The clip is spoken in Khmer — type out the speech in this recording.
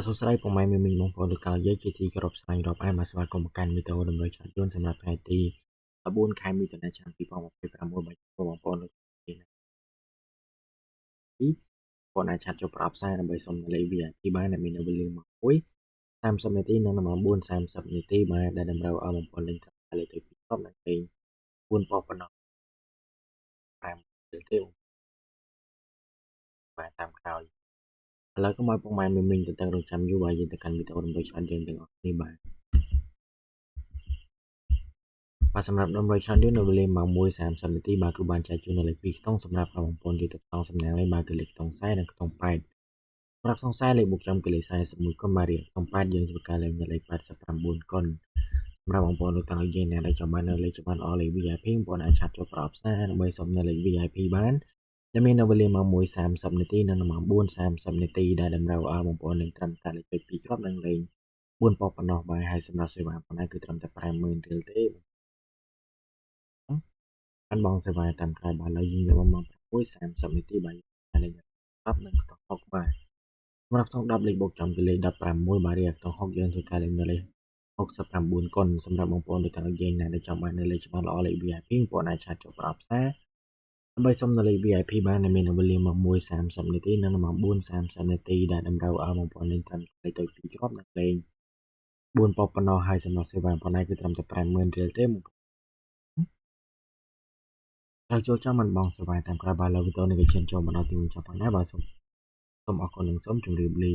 សួស្តីពុកម៉ែមីមីងបងប្អូនលោកតាយើងជាទីគោរពស្វែងរកអាយមកស្វាគមន៍មកកាន់វីដេអូដំណើរឆាត់យន្តសម្រាប់ថ្ងៃទី14ខែមិថុនាឆ្នាំ2026បាទបងប្អូនលោកទីណាបងអាចឆាត់ចូលប្រអប់ផ្សាយដើម្បីសុំលេខ VIP បានដែលមាននៅវេលាម៉ោង1:30នាទីនិងម៉ោង4:30នាទីបាទដែលតម្រូវឲ្យបងប្អូនលេងតាមលេខទៅពីក្រុមនិងលេង4ប៉ុណ្ណោះ5ទៅទេបាទតាមក្រោយឥឡូវក៏មកពុកម៉ែមីមីងទៅរងចាំយូរបាទយើងទៅកាន់វីដេអូដំណើរឆាត់យន្តទាំងអស់គ្នាបាទសម្រាប់ដំណើរឆាត់យន្តនៅវេលាម៉ោង1:30នាទីបាទគឺបានចែកជូននៅលេខ2ខ្ទង់សម្រាប់បងប្អូនយកទៅក្នុងសំណាងលេខបាទគឺលេខខ្ទង់40និងខ្ទង់8សម្រាប់ខ្ទង់40លេខបូកចំគឺលេខ41កុនបាទរៀលខ្ទង់8យើងធ្វើការលេងនៅលេខ89កុនសម្រាប់បងប្អូនលោកទាំងអស់យើងដែលចង់បាននៅលេខច្បាស់ល្អលេខ VIP បងប្អូនអាចឆាត់ចូលប្រអប់ផ្សារដើម្បីសុំនៅលេខ VIP បានដែលមាននៅវេលាម៉ោង1:30នាទីនិងម៉ោង4:30នាទីដែលតម្រូវឲ្យបងប្អូនលេងត្រឹមតែលេខ2គ្រាប់និងលេង4ប៉ុណ្ណោះបាទហើយសម្រាប់សេវាប៉ុណ្ណាគឺត្រឹមតែ50000រៀលទេបានបងសេវាតាមក្រោយបាទឥឡូវយើងយកមកម៉ោង6:30នាទីបាទលេង10និងខ្ទង់6បាទសម្រាប់ខ្ទង់10លេខបូកចំគឺលេខ16បាទរៀលខ្ទង់6យើងធ្វើការលេងនៅលេខ69កុនសម្រាប់បងប្អូនទាំងអស់យើងដែលចង់បាននៅលេខច្បាស់ល្អលេខ VIP បងប្អូនអាចឆាតចូលប្រអប់ផ្សារដើម្បីសុំនៅលេខ VIP បានដែលមាននៅវេលាម៉ោង1:30នាទីនិងម៉ោង4:30នាទីដែលតម្រូវឲ្យបងប្អូនលេងត្រឹមលេខទៅ2គ្រាប់និងលេង4ប៉ុណ្ណោះហើយសម្រាប់សេវាប៉ុណ្ណាគឺត្រឹមតែ50000រៀលទេត្រូវចូលចាំមិនបងសេវាតាមក្រោយបាទលើវីដេអូនេះក៏ឈានចូលមកដល់ទីបញ្ចប់ផងដែរបាទសូមអរគុណនិងសូមជម្រាបលា